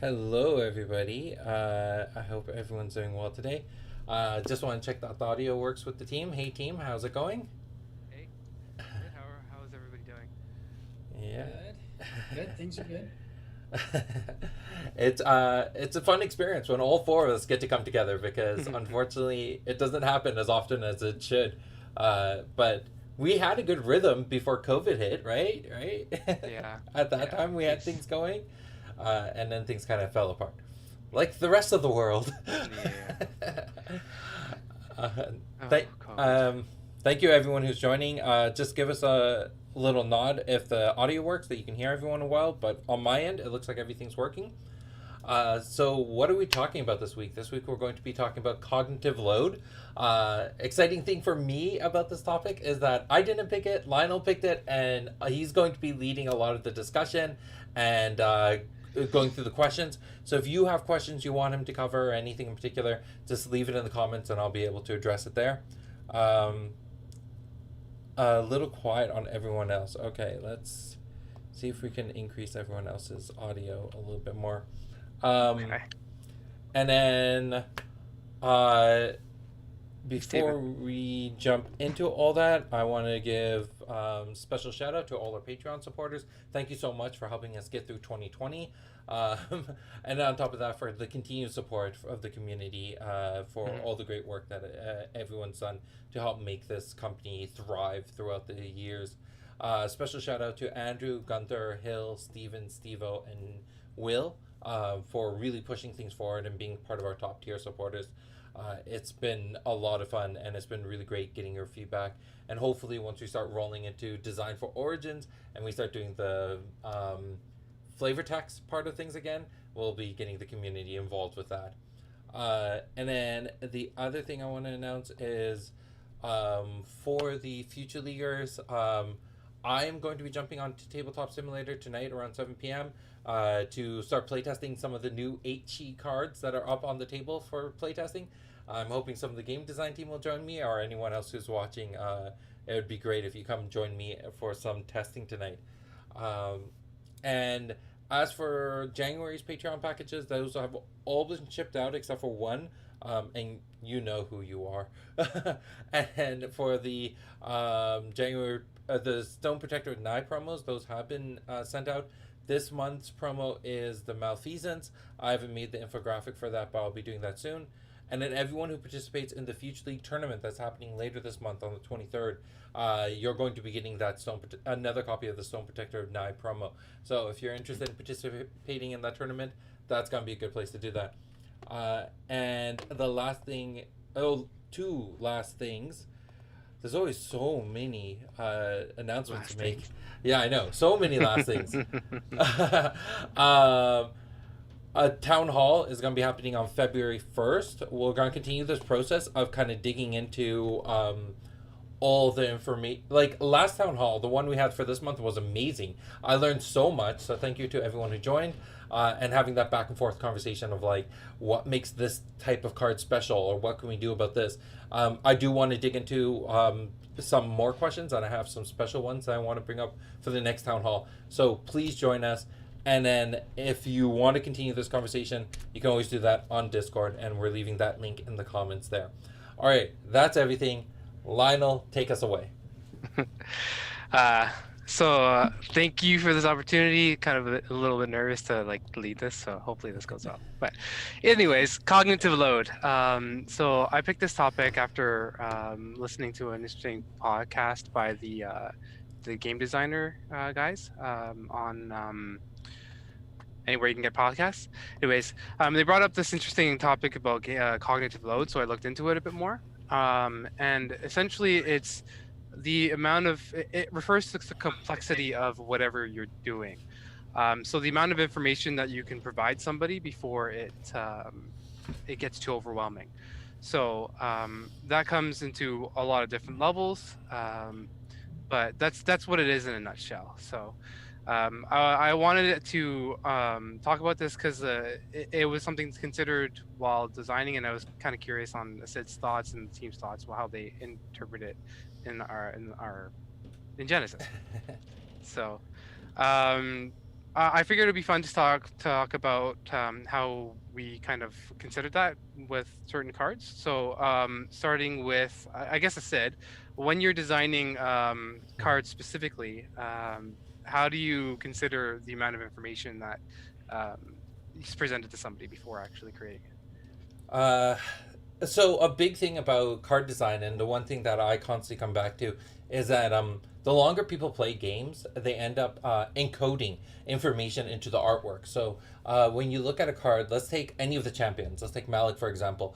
Hello, everybody. I hope everyone's doing well today. Just want to check that the audio works with the team. Hey, team, how's it going? Hey, good. How's everybody doing? Yeah. Good. Good. Things are good. It's a fun experience when all four of us get to come together because unfortunately it doesn't happen as often as it should. But we had a good rhythm before COVID hit, right? Right. Yeah, At that yeah. time we had Things. things going, and then things kind of fell apart, like the rest of the world. Yeah. uh, Oh, th- COVID. um, Thank you everyone who's joining. Just give us a little nod if the audio works that you can hear everyone well. But on my end, it looks like everything's working. So what are we talking about this week? This week we're going to be talking about cognitive load. Exciting thing for me about this topic is that I didn't pick it. Lionel picked it, and he's going to be leading a lot of the discussion and going through the questions. So if you have questions you want him to cover or anything in particular, just leave it in the comments, and I'll be able to address it there. Um, a little quiet on everyone else. Okay, let's see if we can increase everyone else's audio a little bit more. Um, Okay. and then, uh, before Steven. we jump into all that, I want to give special shout out to all our Patreon supporters. Thank you so much for helping us get through 2020. Um, and on top of that, for the continued support of the community, for Mhm. all the great work that everyone's done to help make this company thrive throughout the years. Special shout out to Andrew, Gunther, Hill, Steven, Stevo, and Will for really pushing things forward and being part of our top tier supporters. It's been a lot of fun, and it's been really great getting your feedback. And hopefully, once we start rolling into Design for Origins and we start doing the flavor text part of things again, we'll be getting the community involved with that. And then the other thing I want to announce is for the Future Leaguers, I am going to be jumping onto Tabletop Simulator tonight around 7 p.m. To start playtesting some of the new 8 cards that are up on the table for playtesting. I'm hoping some of the game design team will join me, or anyone else who's watching. It would be great if you come join me for some testing tonight. Um, and as for January's Patreon packages, those have all been shipped out except for one. And you know who you are. And for the January, the Stone Protector and Nye promos, those have been sent out. This month's promo is the Malfeasance. I haven't made the infographic for that, but I'll be doing that soon. And then everyone who participates in the Future League tournament that's happening later this month on the 23rd, you're going to be getting that another copy of the Stone Protector Nye promo. So if you're interested in participating in that tournament, that's going to be a good place to do that. And the last thing, two last things. There's always so many announcements to Last make. things. Yeah, I know. So many last things. um, a town hall is going to be happening on February 1st. We're going to continue this process of kind of digging into all the information. Like last town hall, the one we had for this month was amazing. I learned so much. So thank you to everyone who joined, and having that back and forth conversation of like what makes this type of card special, or what can we do about this. I do want to dig into some more questions, and I have some special ones that I want to bring up for the next town hall. So please join us. And then if you want to continue this conversation, you can always do that on Discord, and we're leaving that link in the comments there. All right, that's everything. Lionel, take us away. uh, Thank you for this opportunity. Kind of a little bit nervous to like lead this, so hopefully this goes well. But, anyways, cognitive load. So I picked this topic after listening to an interesting podcast by the game designer guys on anywhere you can get podcasts. Anyways, they brought up this interesting topic about cognitive load, so I looked into it a bit more. And essentially, it's the amount of it refers to the complexity of whatever you're doing. So the amount of information that you can provide somebody before it gets too overwhelming. So that comes into a lot of different levels, but that's what it is in a nutshell. So I wanted to talk about this because it was something considered while designing, and I was kind of curious on Sid's thoughts and the team's thoughts, how they interpret it in Genesis. So, um, I figured it'd be fun to talk about how we kind of considered that with certain cards. So starting with, I guess I said, when you're designing cards specifically, how do you consider the amount of information that is presented to somebody before actually creating it? Uh, so a big thing about card design, and the one thing that I constantly come back to, is that the longer people play games, they end up encoding information into the artwork. So when you look at a card, let's take any of the champions. Let's take Malik for example.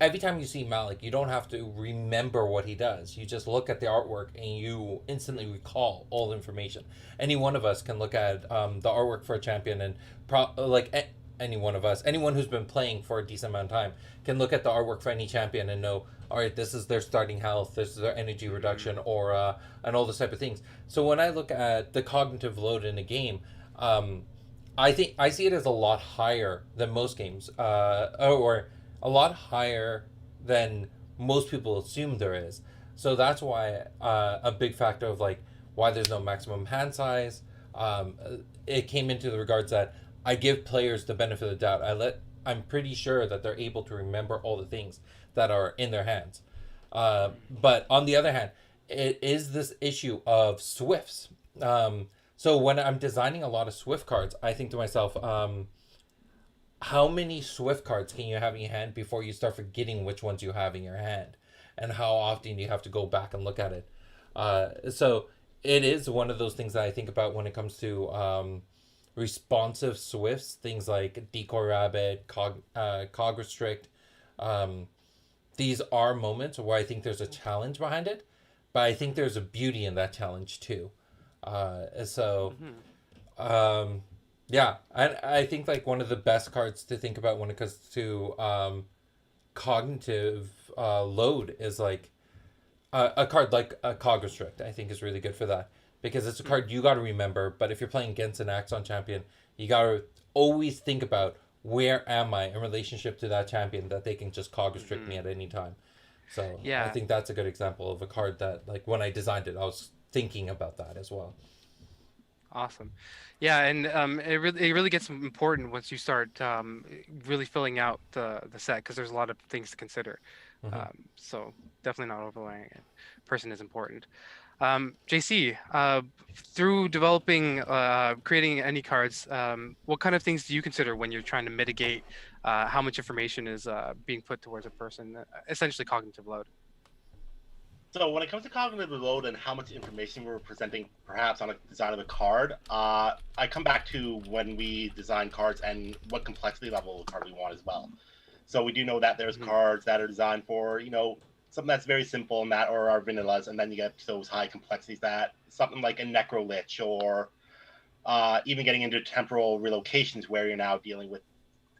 Every time you see Malik, you don't have to remember what he does. You just look at the artwork and you instantly recall all the information. Any one of us can look at the artwork for a champion and any one of us, anyone who's been playing for a decent amount of time, can look at the artwork for any champion and know, all right, this is their starting health, this is their energy reduction, or and all those type of things. So when I look at the cognitive load in a game, I think I see it as a lot higher than most games, or a lot higher than most people assume there is. So that's why a big factor of like why there's no maximum hand size. It came into the regards that I give players the benefit of the doubt. I'm pretty sure that they're able to remember all the things that are in their hands. But on the other hand, it is this issue of Swifts. So when I'm designing a lot of Swift cards, I think to myself, how many Swift cards can you have in your hand before you start forgetting which ones you have in your hand? And how often do you have to go back and look at it? So it is one of those things that I think about when it comes to responsive Swifts, things like Decoy Rabbit, Cog Restrict. These are moments where I think there's a challenge behind it, but I think there's a beauty in that challenge too. So, yeah, I think like one of the best cards to think about when it comes to cognitive load is like a card like a Cog Restrict. I think is really good for that because it's a card you got to remember. But if you're playing against an Axon champion, you got to always think about where am I in relationship to that champion that they can just Cog Restrict me at any time. So I Yeah. think that's a good example of a card that like when I designed it, I was thinking about that as well. Awesome. Yeah, and it really gets important once you start really filling out the set because there's a lot of things to consider. So definitely not overlaying it. Person is important. JC, through developing, creating any cards, what kind of things do you consider when you're trying to mitigate how much information is being put towards a person, essentially cognitive load? So when it comes to cognitive load and how much information we're presenting, perhaps on a design of a card, I come back to when we design cards and what complexity level of card we want as well. So we do know that there's cards that are designed for, something that's very simple and that or our vanillas, and then you get those high complexities that something like a Necrolich or even getting into temporal relocations where you're now dealing with,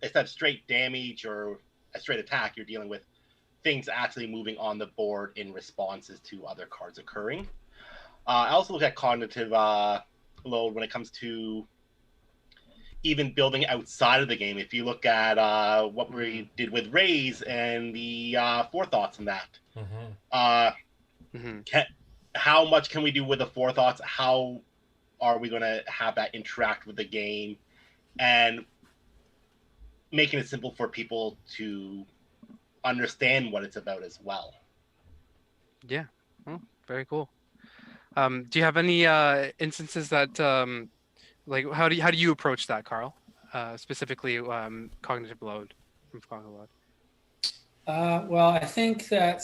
instead of straight damage or a straight attack, you're dealing with things actually moving on the board in responses to other cards occurring. I also look at cognitive load when it comes to even building outside of the game. If you look at what we did with Raze and the forethoughts in that, how much can we do with the forethoughts? How are we going to have that interact with the game and making it simple for people to understand what it's about as well? Yeah, very cool. Do you have any instances that like how do you approach that, Carl? Specifically, cognitive load from cognitive load. Well, I think that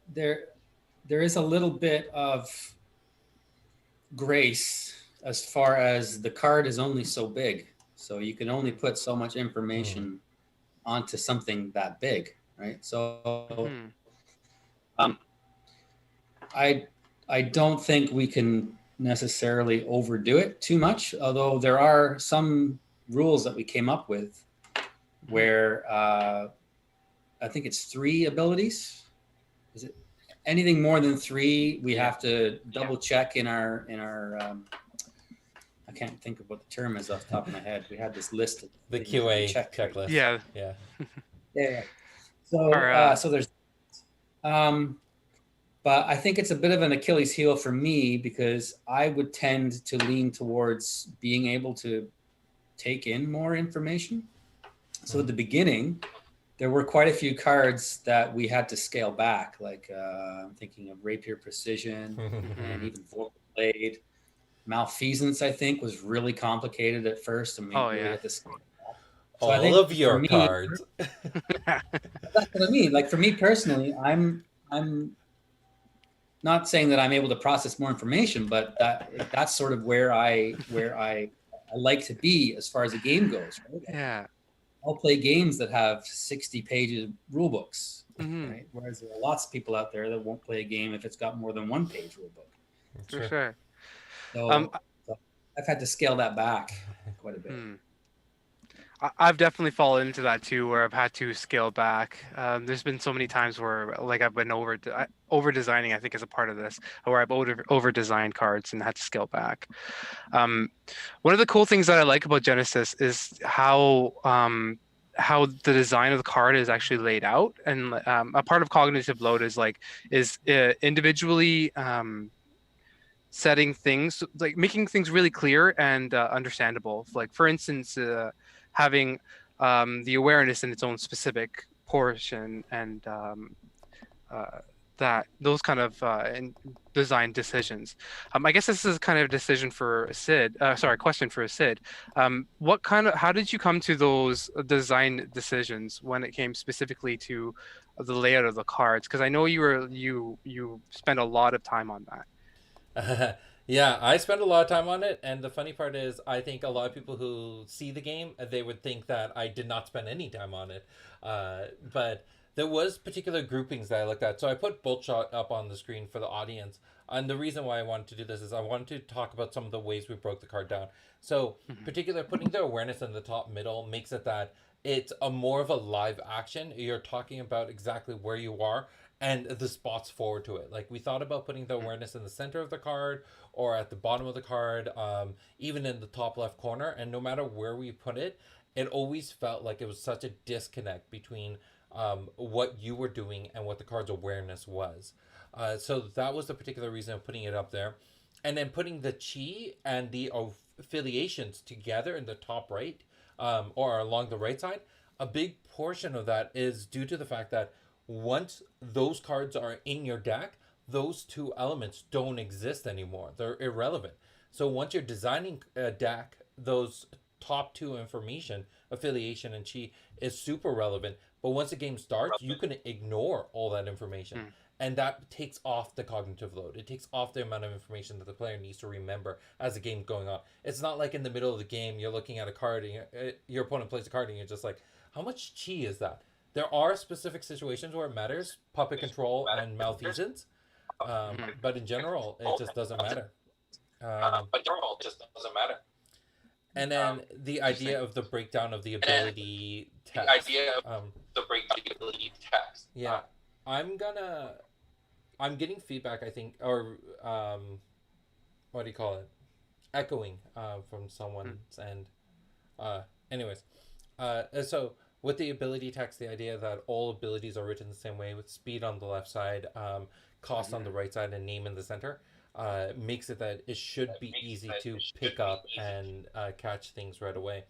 there is a little bit of grace as far as the card is only so big, so you can only put so much information onto something that big, right? So I don't think we can necessarily overdo it too much, although there are some rules that we came up with where I think it's 3 abilities. Is it anything more than 3? We have to double check in our I can't think of what the term is off the top of my head. We had this list. The QA checklist. Yeah. So so there's But I think it's a bit of an Achilles heel for me because I would tend to lean towards being able to take in more information. So at the beginning, there were quite a few cards that we had to scale back. Like I'm thinking of Rapier Precision and even Vorpal Blade. Malfeasance, I think, was really complicated at first, and we really had to scale back. So I think All of your for me, cards. that's what I mean. Like for me personally, I'm not saying that I'm able to process more information, but that's sort of where I like to be as far as the game goes. Right? Yeah. I'll play games that have 60 pages rule books, right? Whereas there are lots of people out there that won't play a game if it's got more than one page rule book. For sure. So, so I've had to scale that back quite a bit. I've definitely fallen into that too, where I've had to scale back. There's been so many times where, like, I've been over designing. I think is a part of this, where I've over designed cards and had to scale back. One of the cool things that I like about Genesis is how the design of the card is actually laid out, and a part of cognitive load is individually setting things, like making things really clear and understandable. Like for instance, having the awareness in its own specific portion, and those kind of design decisions. I guess this is kind of a decision for Sid. Question for Sid. How did you come to those design decisions when it came specifically to the layout of the cards? Because I know you spent a lot of time on that. Yeah, I spent a lot of time on it, and the funny part is I think a lot of people who see the game, they would think that I did not spend any time on it. But there was particular groupings that I looked at. So I put Boltshot up on the screen for the audience. And the reason why I wanted to do this is I wanted to talk about some of the ways we broke the card down. So particular putting the awareness in the top middle makes it that it's more of a live action. You're talking about exactly where you are and the spots forward to it. Like we thought about putting the awareness in the center of the card or at the bottom of the card, even in the top left corner. And no matter where we put it, it always felt like it was such a disconnect between what you were doing and what the card's awareness was. So that was the particular reason of putting it up there. And then putting the chi and the affiliations together in the top right, or along the right side. A big portion of that is due to the fact that once those cards are in your deck, those two elements don't exist anymore. They're irrelevant. So once you're designing a deck, those top two information, affiliation and chi, is super relevant. But once the game starts, you can ignore all that information. And that takes off the cognitive load. It takes off the amount of information that the player needs to remember as the game's going on. It's not like in the middle of the game, you're looking at a card, and your opponent plays a card, and you're just like, how much chi is that? There are specific situations where it matters, puppet control and malfeasance. But in general, it just doesn't matter. And then the idea of the breakdown of the ability text. Yeah, I'm getting feedback, I think, or what do you call it? Echoing from someone's end. Anyways, so with the ability text, the idea that all abilities are written the same way with speed on the left side, cost on the right side, and name in the center, makes it that it should be easy to pick up and catch things right away.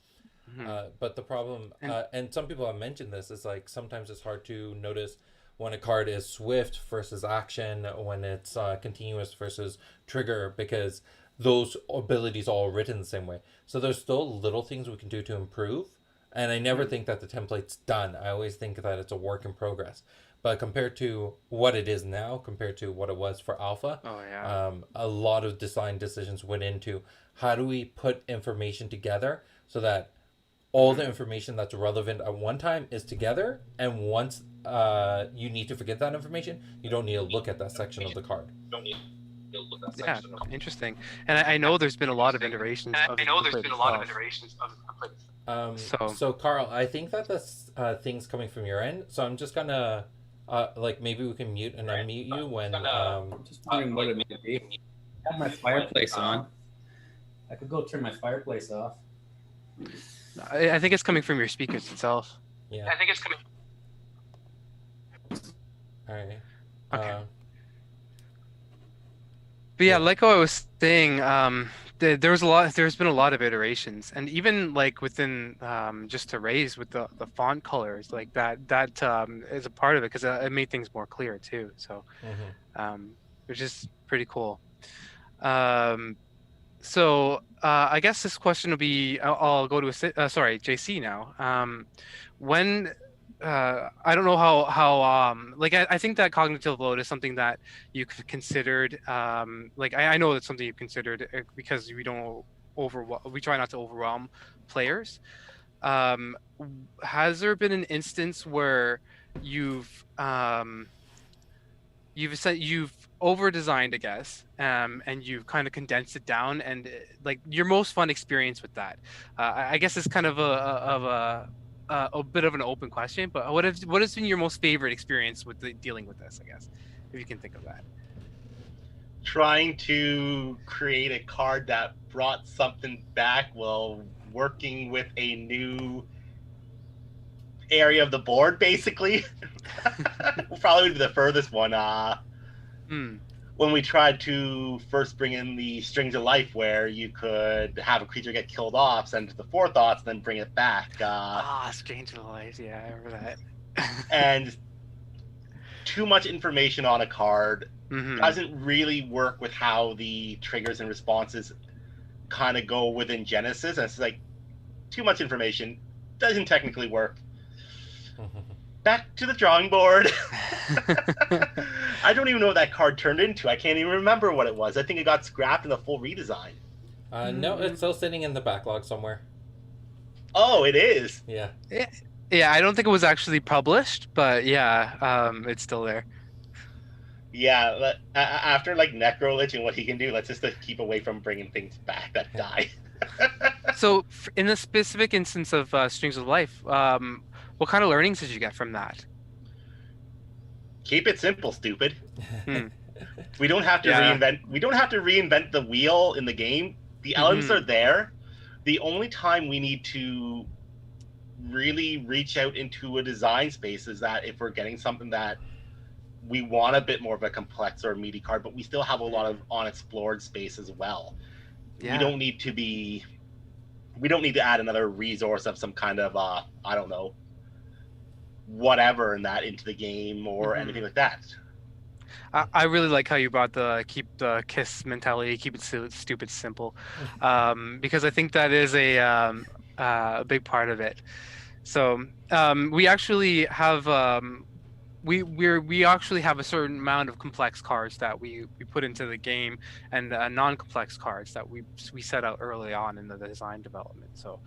But the problem, and some people have mentioned this, is like sometimes it's hard to notice when a card is swift versus action, when it's continuous versus trigger, because those abilities are all written the same way. So there's still little things we can do to improve. And I never think that the template's done. I always think that it's a work in progress. But compared to what it is now, compared to what it was for Alpha, a lot of design decisions went into how do we put information together so that all the information that's relevant at one time is together, and once you need to forget that information, you don't need to look at that section of the card. Yeah, interesting. And I know there's been a lot of iterations of the template. So Carl, I think that this thing's coming from your end, so I'm just gonna like maybe we can mute and unmute you when I'm just wondering what it may be. I have my fireplace on. I could go turn my fireplace off. I think it's coming from your speakers itself. Yeah. I think it's coming. All right. Okay. But yeah, like what I was saying, there's been a lot of iterations, and even like within just to raise with the font colors, like that is a part of it because it made things more clear too. So, which is pretty cool. Um, I guess this question will be, I'll go to JC now. When I don't know how like I think that cognitive load is something that you considered. Like I know it's something you've considered because we try not to overwhelm players. Has there been an instance where you've over designed, I guess, and you've kind of condensed it down, and like your most fun experience with that? I guess it's kind of a bit of an open question, but what has been your most favorite experience with dealing with this? I guess, if you can think of that. Trying to create a card that brought something back while working with a new area of the board, basically. Probably be the furthest one. When we tried to first bring in the Strings of Life, where you could have a creature get killed off, send it to the forethoughts, then bring it back. Strings of Life, yeah, I remember that. And too much information on a card doesn't really work with how the triggers and responses kind of go within Genesis. And it's like, too much information doesn't technically work. Back to the drawing board. I don't even know what that card turned into. I can't even remember what it was. I think it got scrapped in the full redesign. No, it's still sitting in the backlog somewhere. Oh, it is? Yeah. Yeah, I don't think it was actually published, but yeah, it's still there. Yeah, after like Necrolich and what he can do, let's just keep away from bringing things back that die. So, in the specific instance of Strings of Life, what kind of learnings did you get from that? Keep it simple, stupid. We don't have to reinvent. We don't have to reinvent the wheel in the game. The elements are there. The only time we need to really reach out into a design space is that if we're getting something that we want a bit more of a complex or a meaty card, but we still have a lot of unexplored space as well. Yeah. We don't need to add another resource of some kind of I don't know, whatever in that into the game or anything like that. I really like how you brought keep the KISS mentality, keep it stupid simple, because I think that is a big part of it. So we actually have we actually have a certain amount of complex cards that we put into the game, and non-complex cards that we set out early on in the design development. So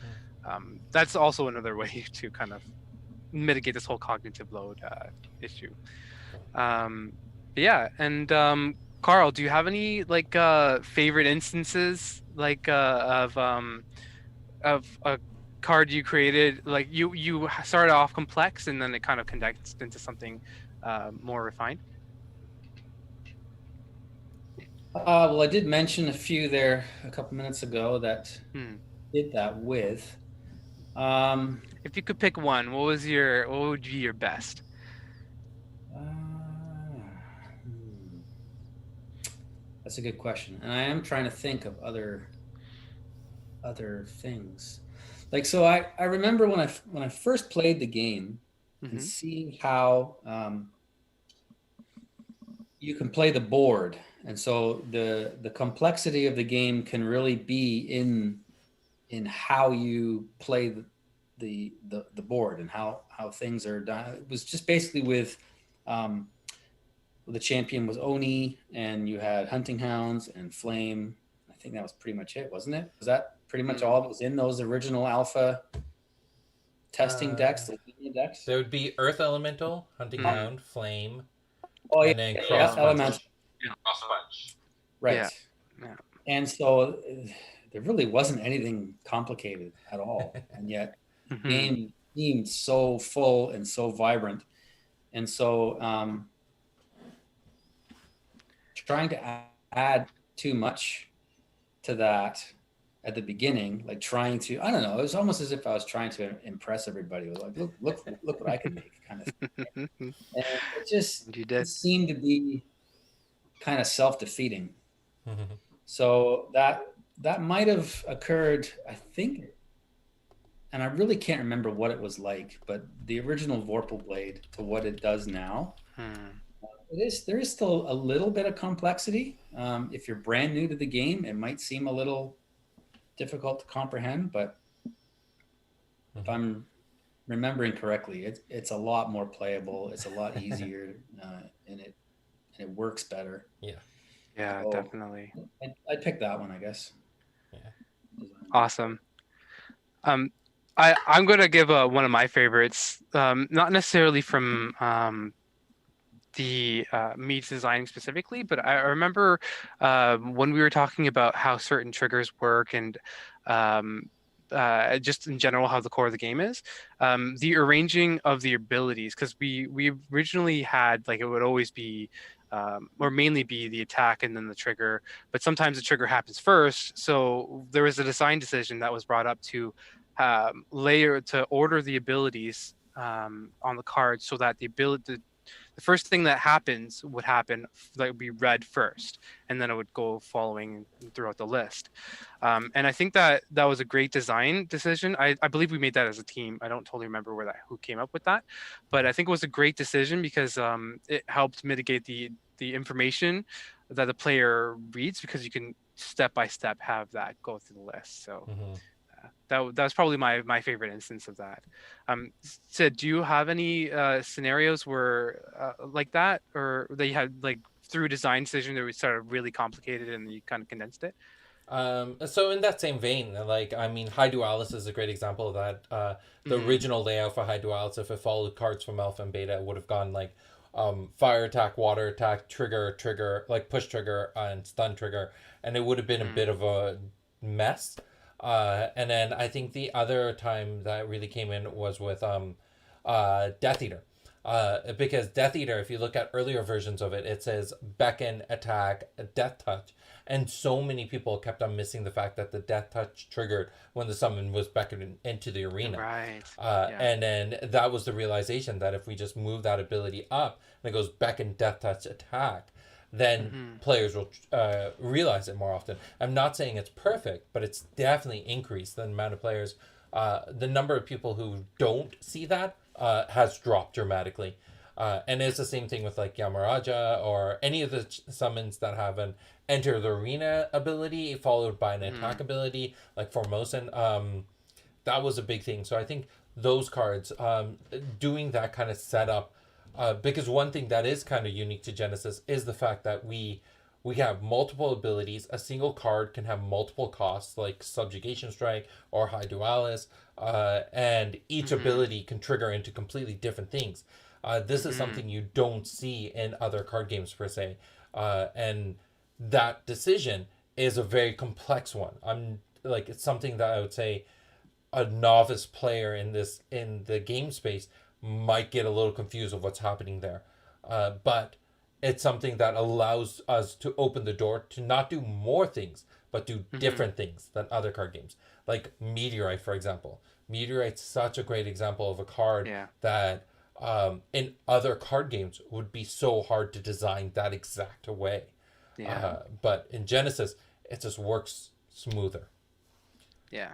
that's also another way to kind of mitigate this whole cognitive load issue. Yeah, and Carl, do you have any like favorite instances like of a card you created, like you started off complex and then it kind of condensed into something more refined? Well, I did mention a few there a couple minutes ago that did that with. If you could pick one, what would be your best? That's a good question, and I am trying to think of other things. Like, so I remember when I first played the game and seeing how you can play the board, and so the complexity of the game can really be in how you play the board and how things are done. It was just basically with the champion was Oni, and you had Hunting Hounds and Flame. I think that was pretty much it, wasn't it? Was that pretty much all that was in those original alpha testing decks, the decks? There would be Earth Elemental, Hunting Hound, Flame, and then Cross Elemental. Crossbunch. Right. Yeah. And so there really wasn't anything complicated at all. And yet the game seemed so full and so vibrant. And so trying to add too much to that at the beginning, like trying to, I don't know, it was almost as if I was trying to impress everybody. It was like, look what I can make, kind of thing. And it just it seemed to be kind of self-defeating. So that might have occurred, I think, and I really can't remember what it was like, but the original Vorpal blade to what it does now, there is still a little bit of complexity. If you're brand new to the game, it might seem a little difficult to comprehend, but if I'm remembering correctly, it's a lot more playable. It's a lot easier, and it works better. Yeah, So definitely. I'd pick that one, I guess. Awesome. I'm going to give one of my favorites, not necessarily from the Meads designing specifically, but I remember when we were talking about how certain triggers work and just in general how the core of the game is, the arranging of the abilities, because we originally had, like, it would always be or mainly be the attack and then the trigger, but sometimes the trigger happens first. So there was a design decision that was brought up to order the abilities on the card so that the first thing that happens would happen, that would be read first, and then it would go following throughout the list. And I think that was a great design decision. I believe we made that as a team. I don't totally remember who came up with that, but I think it was a great decision because it helped mitigate the information that the player reads, because you can step by step have that go through the list. So that was probably my favorite instance of that. Sid, do you have any scenarios where like that, or that you had, like, through design decision that was sort of really complicated and you kind of condensed it? So in that same vein, like, I mean, High Dualis is a great example of that. The original layout for High Dualis, if it followed cards from Alpha and Beta, would have gone like fire attack, water attack, trigger, like push trigger and stun trigger, and it would have been a bit of a mess. And then I think the other time that really came in was with Death Eater. Because Death Eater, if you look at earlier versions of it, it says beckon, attack, death touch. And so many people kept on missing the fact that the death touch triggered when the summon was beckoned into the arena. Right. And then that was the realization that if we just move that ability up and it goes beckon, death touch, attack, then players will realize it more often. I'm not saying it's perfect, but it's definitely increased the amount of players. The number of people who don't see that has dropped dramatically. And it's the same thing with like Yamaraja or any of the summons that have an enter the arena ability followed by an attack ability, like Formosan. That was a big thing. So I think those cards, doing that kind of setup, because one thing that is kind of unique to Genesis is the fact that we have multiple abilities. A single card can have multiple costs, like Subjugation Strike or High Dualis, and each ability can trigger into completely different things. This is something you don't see in other card games per se, and that decision is a very complex one. It's something that I would say a novice player in the game space might get a little confused of what's happening there, but it's something that allows us to open the door to not do more things, but do different things than other card games. Like Meteorite, for example. Meteorite's such a great example of a card that in other card games would be so hard to design that exact way. But in Genesis, it just works smoother. Yeah.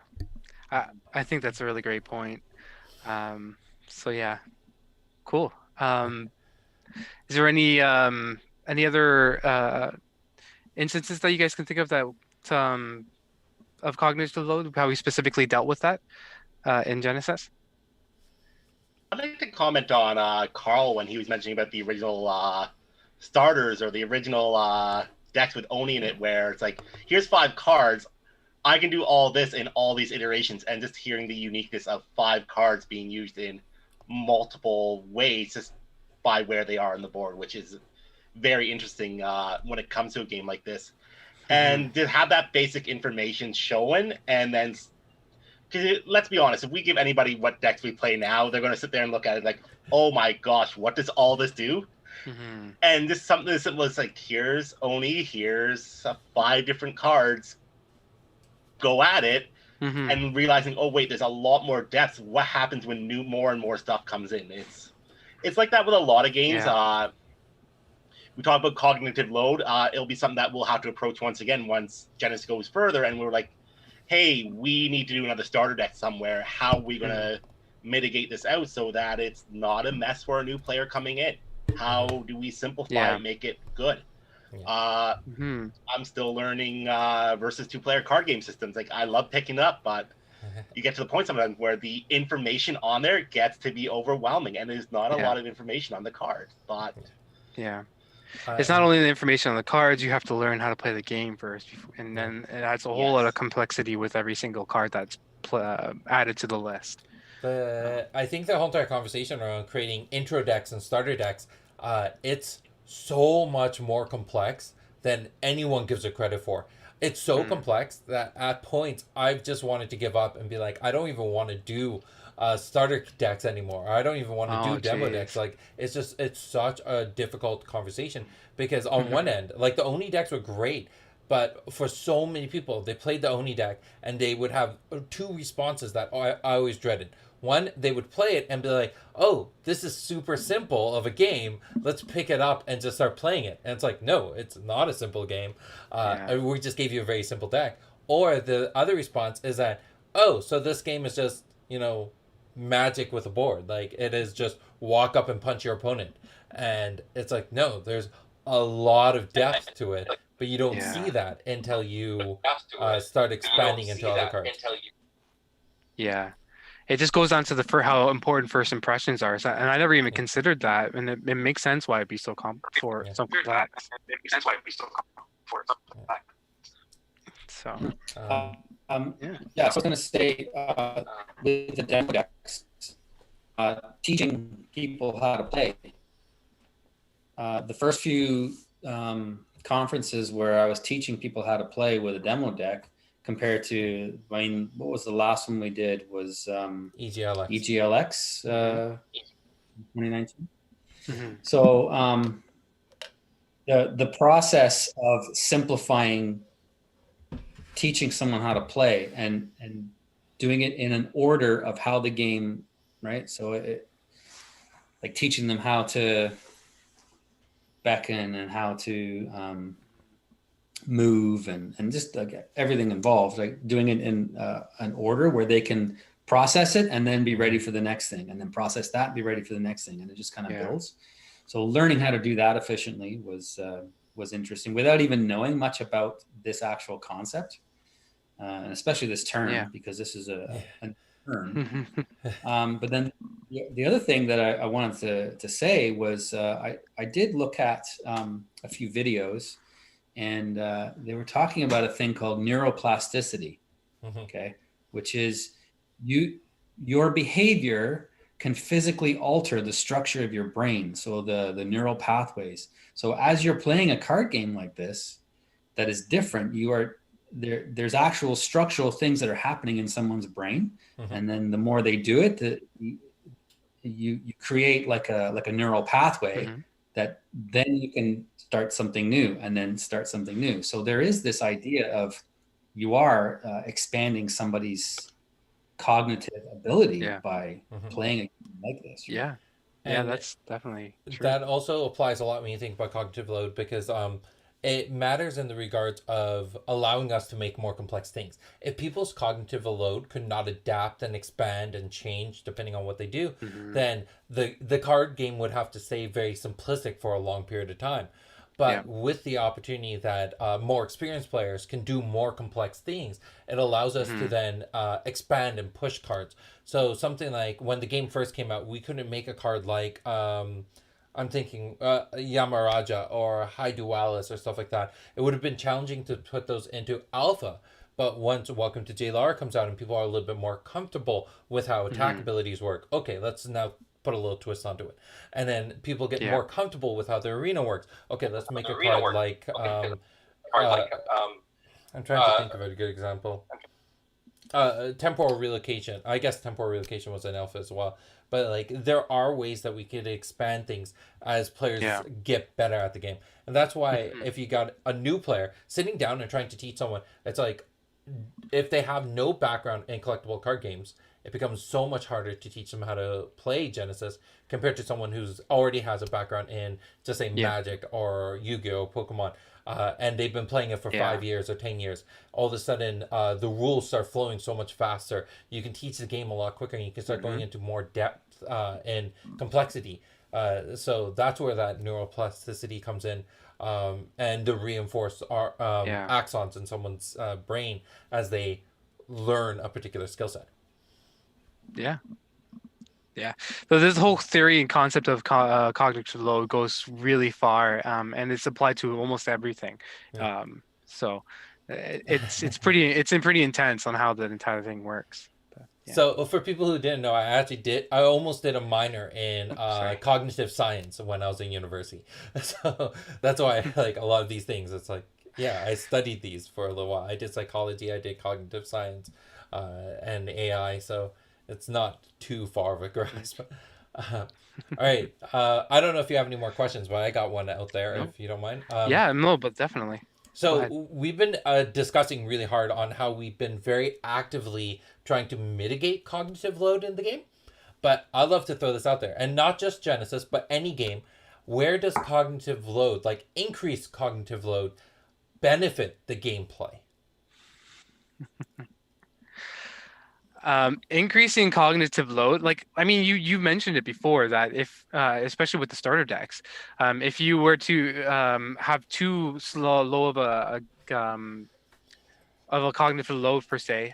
I think that's a really great point. So yeah, cool. Is there any other instances that you guys can think of that of cognitive load, how we specifically dealt with that in Genesis? I'd like to comment on Carl when he was mentioning about the original starters or the original decks with Oni in it, where it's like, here's 5 cards, I can do all this in all these iterations, and just hearing the uniqueness of 5 cards being used in multiple ways just by where they are on the board, which is very interesting when it comes to a game like this. And to have that basic information shown, and then, because let's be honest, if we give anybody what decks we play now, they're going to sit there and look at it like, oh my gosh, what does all this do? And this something that was like, here's 5 different cards, go at it, and realizing, oh wait, there's a lot more depth. What happens when more and more stuff comes in? It's like that with a lot of games. we talk about cognitive load. It'll be something that we'll have to approach once again once Genesis goes further, and we're like, hey, we need to do another starter deck somewhere. How are we gonna mitigate this out so that it's not a mess for a new player coming in? How do we simplify it, make it good? I'm still learning versus 2-player card game systems. Like, I love picking up, but you get to the point sometimes where the information on there gets to be overwhelming, and there's not a lot of information on the card. But it's not only the information on the cards, you have to learn how to play the game first, and then it adds a whole lot of complexity with every single card that's added to the list. I think the whole entire conversation around creating intro decks and starter decks, it's so much more complex than anyone gives it credit for. It's so complex that at points I've just wanted to give up and be like, I don't even want to do starter decks anymore. I don't even want to do demo decks. Like, it's such a difficult conversation because on one end, like, the Oni decks were great, but for so many people, they played the Oni deck and they would have two responses that I always dreaded. One, they would play it and be like, oh, this is super simple of a game. Let's pick it up and just start playing it. And it's like, no, it's not a simple game. We just gave you a very simple deck. Or the other response is that, oh, so this game is just, magic with a board. Like, it is just walk up and punch your opponent. And it's like, no, there's a lot of depth to it. But you don't see that until you start expanding into other cards. Yeah. It just goes down to how important first impressions are, and I never even considered that, and it makes sense why it'd be so complex for something like that. So, so I was going to say with the demo decks, teaching people how to play. The first few conferences where I was teaching people how to play with a demo deck, compared to, what was the last one we did? Was EGLX 2019. So the process of simplifying teaching someone how to play and doing it in an order of how the game, right? So like teaching them how to beckon and how to move and just like everything involved, like doing it in an order where they can process it and then be ready for the next thing, and then process that and be ready for the next thing, and it just kind of builds. So learning how to do that efficiently was interesting without even knowing much about this actual concept, and especially this term, because this is a term. But then the other thing that I wanted to say was I did look at a few videos. And they were talking about a thing called neuroplasticity, okay, which is your behavior can physically alter the structure of your brain, so the neural pathways. So as you're playing a card game like this, that is different, there's actual structural things that are happening in someone's brain, and then the more they do it, you create like a neural pathway that then you can start something new and then start something new. So there is this idea of you are expanding somebody's cognitive ability by playing a game like this. Right? And that's definitely true. That also applies a lot when you think about cognitive load, because it matters in the regards of allowing us to make more complex things. If people's cognitive load could not adapt and expand and change depending on what they do, then the card game would have to stay very simplistic for a long period of time. But with the opportunity that more experienced players can do more complex things, it allows us to then expand and push cards. So something like when the game first came out, we couldn't make a card like I'm thinking Yamaraja or High Dualis or stuff like that. It would have been challenging to put those into alpha. But once Welcome to Jailar comes out and people are a little bit more comfortable with how attack abilities work, okay, let's now put a little twist onto it. And then people get more comfortable with how the arena works. Okay, let's make a card like... I'm trying to think of a good example. Temporal Relocation. I guess Temporal Relocation was an alpha as well. But like there are ways that we could expand things as players get better at the game. And that's why if you got a new player sitting down and trying to teach someone, it's like if they have no background in collectible card games it becomes so much harder to teach them how to play Genesis compared to someone who's already has a background in, just say, Yeah. Magic or Yu-Gi-Oh, Pokemon, and they've been playing it for Yeah. 5 years or 10 years. All of a sudden, the rules start flowing so much faster. You can teach the game a lot quicker, and you can start going into more depth and complexity. So that's where that neuroplasticity comes in, and the reinforced axons in someone's brain as they learn a particular skill set. Yeah. So this whole theory and concept of cognitive load goes really far, and it's applied to almost everything. Yeah. So it's pretty intense on how the entire thing works. But, yeah. So for people who didn't know, I almost did a minor in cognitive science when I was in university. So that's why I like a lot of these things. It's like, yeah, I studied these for a little while. I did psychology, I did cognitive science, and AI. So it's not too far of a grasp. All right. I don't know if you have any more questions, but I got one out there, if you don't mind. But definitely. So we've been discussing really hard on how we've been very actively trying to mitigate cognitive load in the game. But I'd love to throw this out there. And not just Genesis, but any game. Where does cognitive load, like increased cognitive load, benefit the gameplay? Increasing cognitive load, like, I mean, you mentioned it before that if especially with the starter decks, if you were to have too low of a cognitive load per se,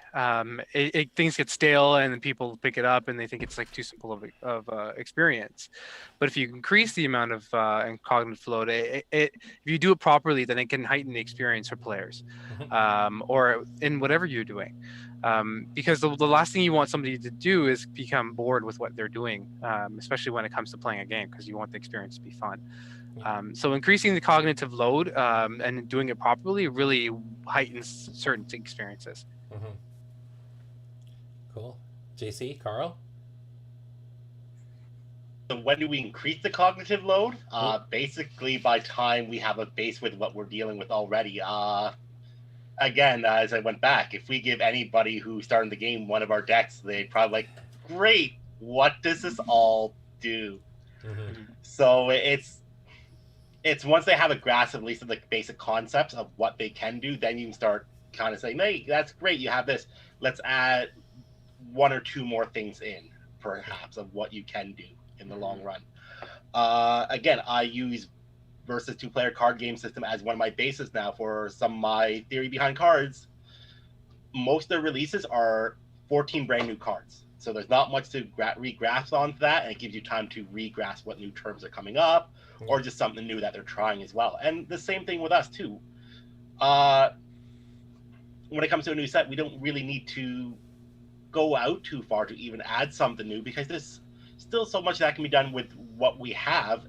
things get stale and then people pick it up and they think it's like too simple of experience. But if you increase the amount of cognitive load, if you do it properly, then it can heighten the experience for players, or in whatever you're doing. Because the last thing you want somebody to do is become bored with what they're doing, especially when it comes to playing a game, because you want the experience to be fun. So increasing the cognitive load and doing it properly really heightens certain experiences. Cool. JC, Carl? So when do we increase the cognitive load? Basically, by time we have a base with what we're dealing with already. Again, as I went back, if we give anybody who started the game one of our decks, they'd probably like, great, what does this all do? So it's once they have a grasp of at least of the basic concepts of what they can do, then you can start kind of saying, hey, that's great, you have this. Let's add one or two more things in, perhaps, of what you can do in the long run. Again, I use versus two-player card game system as one of my bases now for some of my theory behind cards. Most of the releases are 14 brand new cards. So there's not much to re-grasp onto that, and it gives you time to re-grasp what new terms are coming up, or just something new that they're trying as well. And the same thing with us too. When it comes to a new set, we don't really need to go out too far to even add something new, because there's still so much that can be done with what we have,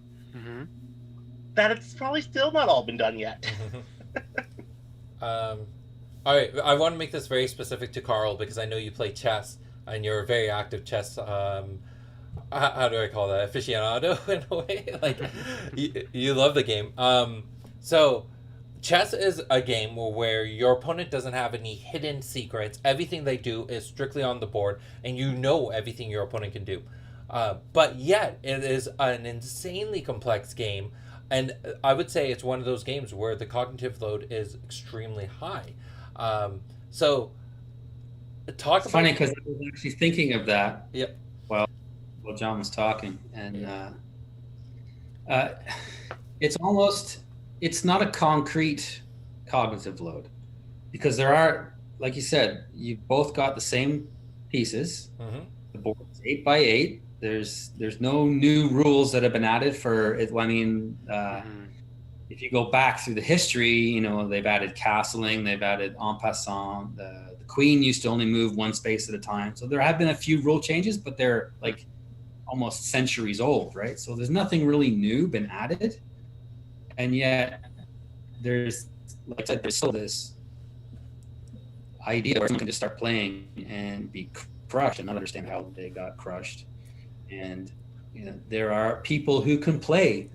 that it's probably still not all been done yet. All right, I want to make this very specific to Carl, because I know you play chess and you're a very active chess how do I call that, aficionado in a way. Like you love the game. So chess is a game where your opponent doesn't have any hidden secrets. Everything they do is strictly on the board, and you know everything your opponent can do. But yet it is an insanely complex game. And I would say it's one of those games where the cognitive load is extremely high. So, talk it's funny because I was actually thinking of that. Yep. While John was talking, and it's not a concrete cognitive load, because there are, like you said, you've both got the same pieces. The board is 8x8. There's no new rules that have been added for it. I mean, if you go back through the history, they've added castling, they've added en passant. The queen used to only move one space at a time. So there have been a few rule changes, but they're like almost centuries old, right? So there's nothing really new been added. And yet there's, like I said, there's still this idea where someone can just start playing and be crushed and not understand how they got crushed. And there are people who can play.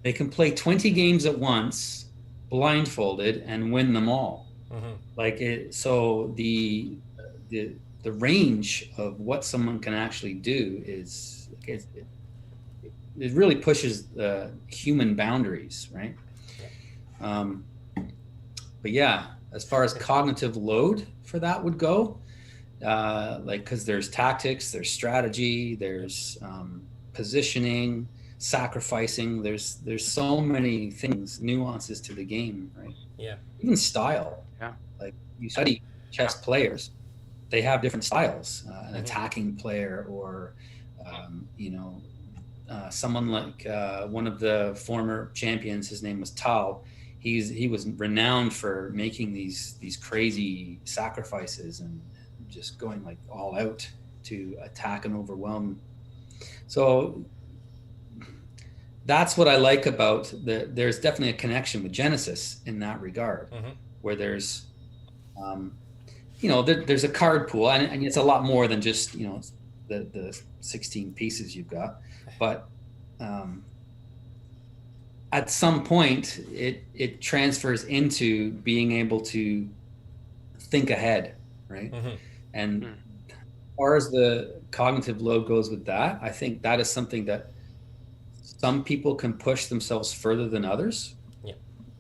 They can play 20 games at once, blindfolded, and win them all. So the the range of what someone can actually do is it really pushes the human boundaries, right? But yeah, as far as cognitive load for that would go, because there's tactics, there's strategy, there's positioning, sacrificing. There's so many things, nuances to the game, right? Yeah. Even style. Yeah. Like you study chess players, they have different styles. An attacking player, or someone like one of the former champions. His name was Tal. He was renowned for making these crazy sacrifices and just going like all out to attack and overwhelm. So that's what I like about there's definitely a connection with Genesis in that regard, where there's there's a card pool, and it's a lot more than just the 16 pieces you've got, but at some point it transfers into being able to think ahead, right? And as far as the cognitive load goes with that, I think that is something that some people can push themselves further than others.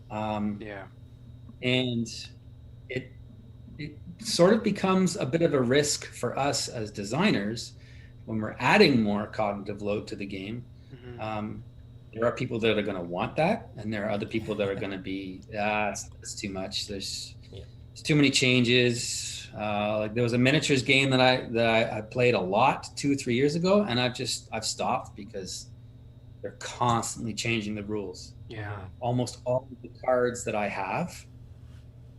And it sort of becomes a bit of a risk for us as designers when we're adding more cognitive load to the game. There are people that are going to want that, and there are other people that are going to be, it's too much. There's too many changes. Like there was a miniatures game that I played a lot 2 or 3 years ago, and I've stopped because they're constantly changing the rules. Almost all of the cards that I have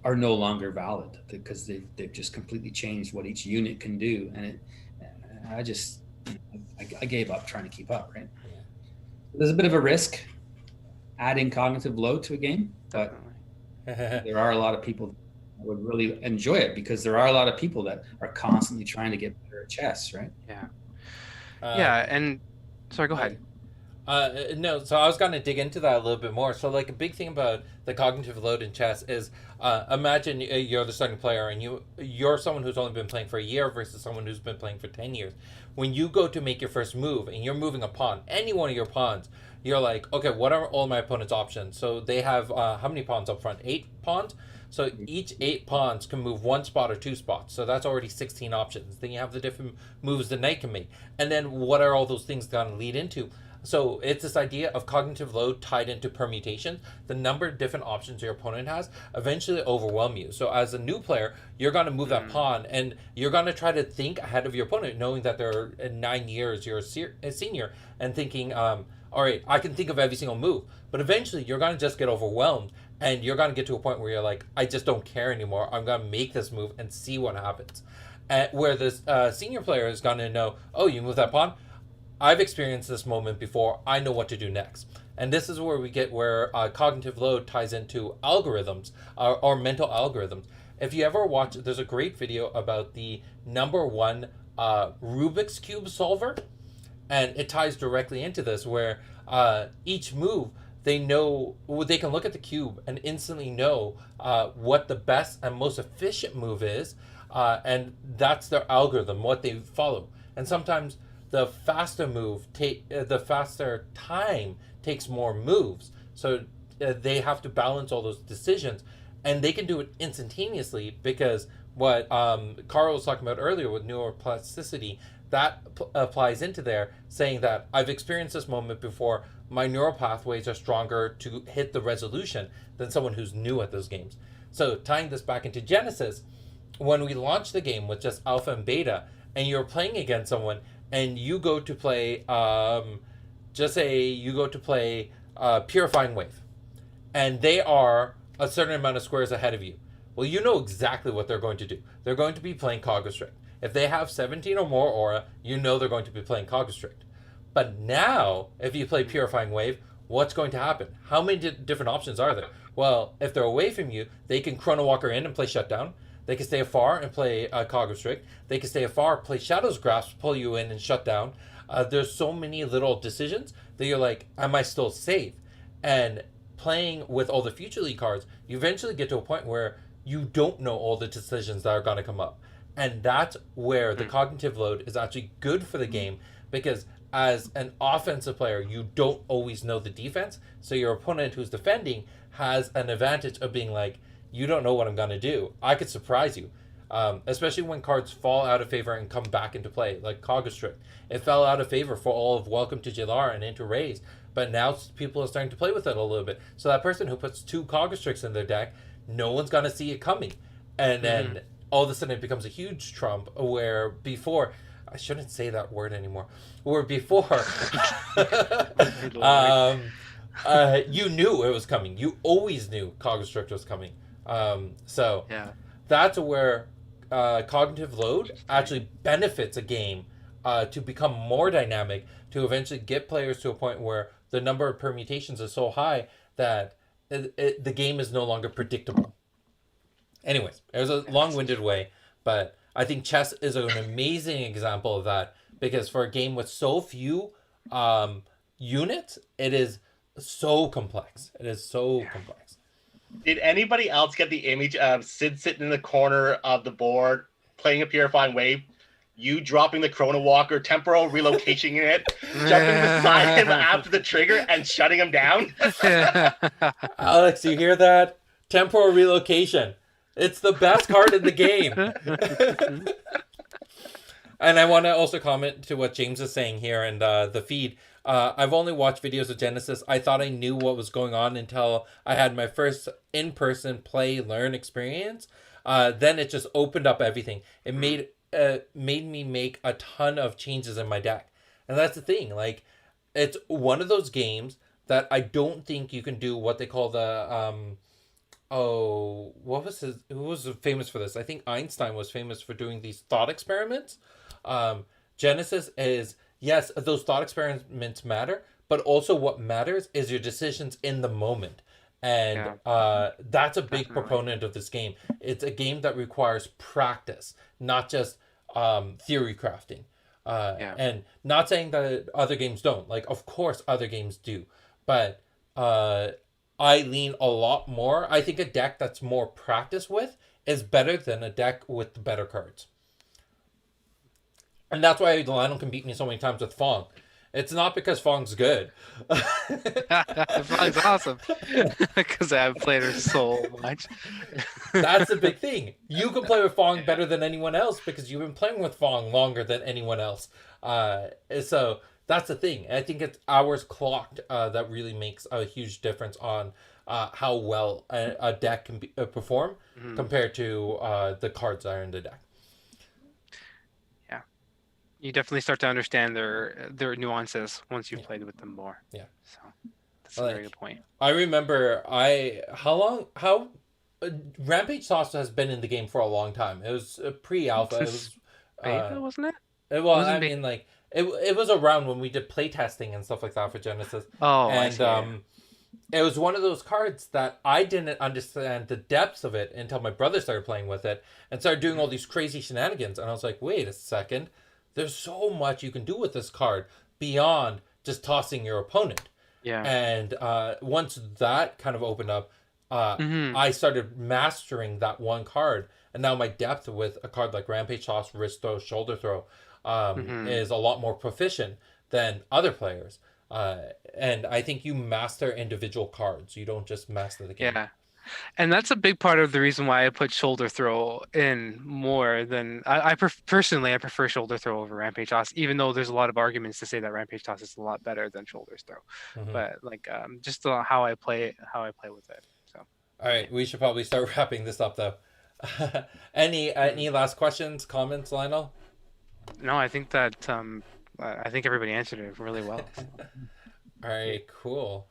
are no longer valid because they've just completely changed what each unit can do, and I gave up trying to keep up, right? There's a bit of a risk adding cognitive load to a game, but there are a lot of people that would really enjoy it because there are a lot of people that are constantly trying to get better at chess, right? And sorry, go ahead. No, so I was going to dig into that a little bit more. So like a big thing about the cognitive load in chess is imagine you're the starting player and you're someone who's only been playing for a year versus someone who's been playing for 10 years. When you go to make your first move and you're moving a pawn, any one of your pawns, you're like, okay, what are all my opponent's options? So they have how many pawns up front? 8 pawns? So each 8 pawns can move 1 spot or 2 spots. So that's already 16 options. Then you have the different moves the knight can make. And then what are all those things going to lead into? So it's this idea of cognitive load tied into permutation. The number of different options your opponent has eventually overwhelm you. So as a new player, you're going to move that pawn and you're going to try to think ahead of your opponent, knowing that they're 9 years, you're a senior, and thinking, all right, I can think of every single move. But eventually you're going to just get overwhelmed and you're going to get to a point where you're like, I just don't care anymore. I'm going to make this move and see what happens. Where this senior player is going to know, oh, you move that pawn? I've experienced this moment before. I know what to do next. And this is where we get where cognitive load ties into algorithms or mental algorithms. If you ever watch, there's a great video about the #1 Rubik's Cube solver. And it ties directly into this where each move, they can look at the cube and instantly know what the best and most efficient move is. And that's their algorithm, what they follow. And sometimes the faster the faster time takes more moves. So they have to balance all those decisions, and they can do it instantaneously because what Carl was talking about earlier with neuroplasticity, that applies into there, saying that I've experienced this moment before. My neural pathways are stronger to hit the resolution than someone who's new at those games. So tying this back into Genesis, when we launched the game with just alpha and beta, and you're playing against someone, and you go to play, Purifying Wave, and they are a certain amount of squares ahead of you. Well, you know exactly what they're going to do. They're going to be playing Cog Restrict. If they have 17 or more aura, you know they're going to be playing Cog Restrict. But now, if you play Purifying Wave, what's going to happen? How many different options are there? Well, if they're away from you, they can Chrono Walker in and play Shutdown. They can stay afar and play Cog Restrict. They can stay afar, play Shadow's Grasp, pull you in and shut down. There's so many little decisions that you're like, am I still safe? And playing with all the Future League cards, you eventually get to a point where you don't know all the decisions that are going to come up. And that's where the cognitive load is actually good for the game, because as an offensive player, you don't always know the defense. So your opponent who's defending has an advantage of being like, you don't know what I'm going to do. I could surprise you. Especially when cards fall out of favor and come back into play, like Cogstrict. It fell out of favor for all of Welcome to Jalar and Into Rays, but now people are starting to play with it a little bit. So that person who puts 2 Cogstricts in their deck, no one's going to see it coming. And then all of a sudden it becomes a huge trump, where before, I shouldn't say that word anymore, where before you knew it was coming. You always knew Cogstrict was coming. So that's where cognitive load actually benefits a game to become more dynamic, to eventually get players to a point where the number of permutations is so high that the game is no longer predictable. Anyways, it was a long-winded way, but I think chess is an amazing example of that, because for a game with so few units, it is so complex. It is so complex. Did anybody else get the image of Sid sitting in the corner of the board playing a Purifying Wave, you dropping the Chrono Walker, temporal relocating it, jumping beside him after the trigger and shutting him down? Alex, you hear that? Temporal relocation. It's the best card in the game. And I want to also comment to what James is saying here and the feed. I've only watched videos of Genesis. I thought I knew what was going on until I had my first in-person play-learn experience. Then it just opened up everything. It made me make a ton of changes in my deck. And that's the thing. Like, it's one of those games that I don't think you can do what they call the... who was famous for this? I think Einstein was famous for doing these thought experiments. Genesis is, yes, those thought experiments matter, but also what matters is your decisions in the moment. And that's a big proponent of this game. It's a game that requires practice, not just theory crafting. And not saying that other games don't. Like, of course, other games do. But I lean a lot more. I think a deck that's more practice with is better than a deck with better cards. And that's why Lionel can beat me so many times with Fong. It's not because Fong's good. Fong's awesome. Because I've played her so much. That's the big thing. You can play with Fong better than anyone else because you've been playing with Fong longer than anyone else. So that's the thing. I think it's hours clocked that really makes a huge difference on how well a deck can perform compared to the cards that are in the deck. You definitely start to understand their nuances once you've played with them more. Yeah. So that's a very good point. I remember Rampage Toss has been in the game for a long time. It was pre-alpha. It was beta, wasn't it? It was. I mean, like it was around when we did playtesting and stuff like that for Genesis. Oh, and I see. It was one of those cards that I didn't understand the depths of it until my brother started playing with it and started doing all these crazy shenanigans. And I was like, wait a second. There's so much you can do with this card beyond just tossing your opponent. Yeah. And once that kind of opened up, I started mastering that one card. And now my depth with a card like Rampage Toss, Wrist Throw, Shoulder Throw is a lot more proficient than other players. And I think you master individual cards. You don't just master the game. Yeah. And that's a big part of the reason why I put Shoulder Throw in more than personally I prefer Shoulder Throw over Rampage Toss, even though there's a lot of arguments to say that Rampage Toss is a lot better than Shoulder Throw. But like just how I play with it. So all right, we should probably start wrapping this up though. Any last questions, comments, Lionel? No, I think that I think everybody answered it really well. All right, cool.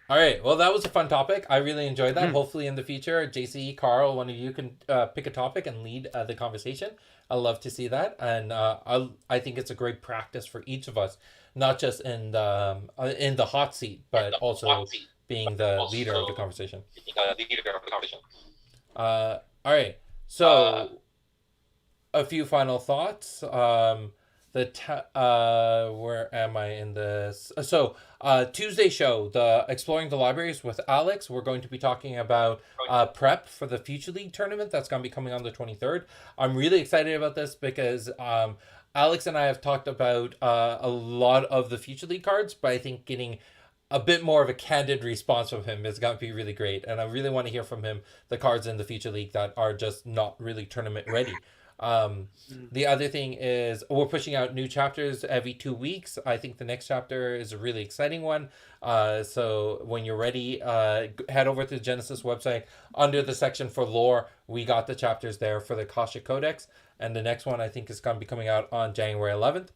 All right, well, that was a fun topic. I really enjoyed that. Hopefully in the future, JC, Carl, one of you can pick a topic and lead the conversation. I love to see that. And I think it's a great practice for each of us, not just in the hot seat, but also being the leader of the conversation. All right, so a few final thoughts. where am I in this? Tuesday show, the Exploring the Libraries with Alex. We're going to be talking about prep for the Future League tournament that's going to be coming on the 23rd. I'm really excited about this because Alex and I have talked about a lot of the Future League cards, but I think getting a bit more of a candid response from him is going to be really great. And I really want to hear from him the cards in the Future League that are just not really tournament ready. The other thing is we're pushing out new chapters every 2 weeks. I think the next chapter is a really exciting one. So when you're ready, head over to the Genesis website. Under the section for lore, we got the chapters there for the Akashic Codex. And the next one I think is going to be coming out on January 11th.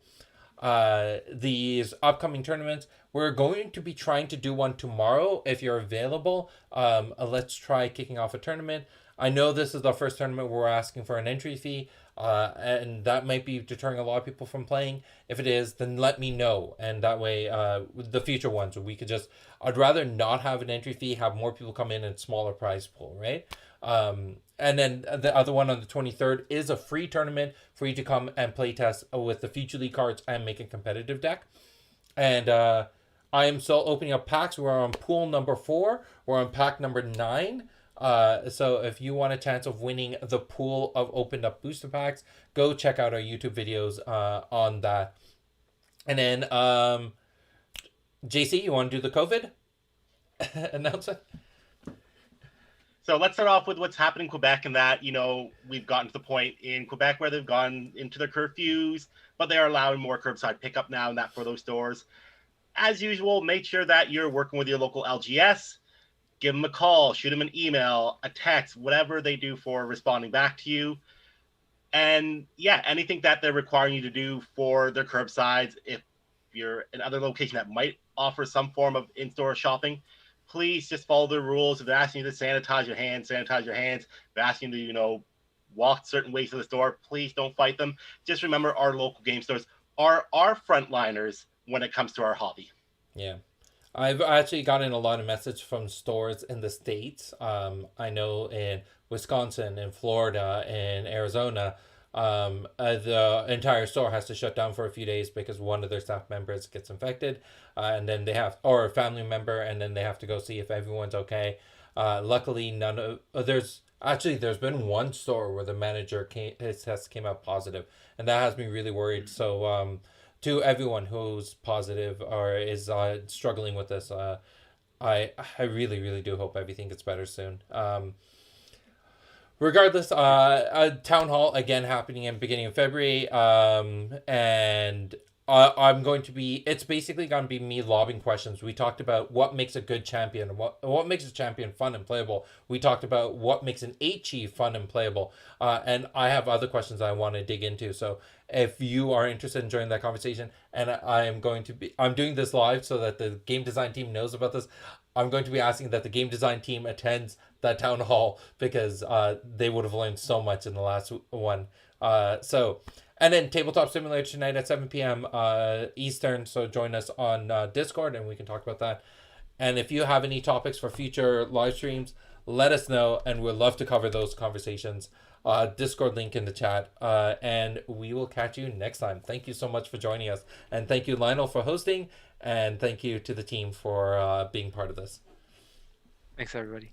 These upcoming tournaments, we're going to be trying to do one tomorrow if you're available. Let's try kicking off a tournament. I know this is the first tournament where we're asking for an entry fee, and that might be deterring a lot of people from playing. If it is, then let me know, and that way with the future ones we could just, I'd rather not have an entry fee, have more people come in and smaller prize pool, right? And then the other one on the 23rd is a free tournament for you to come and play test with the Future League cards and make a competitive deck. And I am still opening up packs. We're on pool number 4. We're on pack number 9. So if you want a chance of winning the pool of opened up booster packs, go check out our YouTube videos on that. And then JC, you want to do the COVID announcement? So let's start off with what's happening in Quebec, and that, we've gotten to the point in Quebec where they've gone into their curfews, but they are allowing more curbside pickup now, and that for those stores. As usual, make sure that you're working with your local LGS. Give them a call, shoot them an email, a text, whatever they do for responding back to you. And yeah, anything that they're requiring you to do for their curbsides, if you're in other location that might offer some form of in-store shopping, please just follow the rules. If they're asking you to sanitize your hands, sanitize your hands. If they're asking you to, walk certain ways to the store, please don't fight them. Just remember, our local game stores are our frontliners when it comes to our hobby. Yeah. I've actually gotten a lot of messages from stores in the States. I know in Wisconsin, in Florida, in Arizona, the entire store has to shut down for a few days because one of their staff members gets infected, and then or a family member, and then they have to go see if everyone's okay. Luckily, there's been one store where the manager his test came out positive, and that has me really worried. So, to everyone who's positive or is struggling with this, I really, really do hope everything gets better soon. Regardless, a town hall again happening in beginning of February, and it's basically going to be me lobbing questions. We talked about what makes a good champion, what makes a champion fun and playable. We talked about what makes an 8 chief fun and playable, and I have other questions I want to dig into. So if you are interested in joining that conversation, and I'm doing this live so that the game design team knows about this. I'm going to be asking that the game design team attends that town hall because they would have learned so much in the last one. And then Tabletop Simulator tonight at 7 p.m. Eastern. So join us on Discord and we can talk about that. And if you have any topics for future live streams, let us know and we'd love to cover those conversations. Discord link in the chat. And we will catch you next time. Thank you so much for joining us. And thank you, Lionel, for hosting. And thank you to the team for being part of this. Thanks, everybody.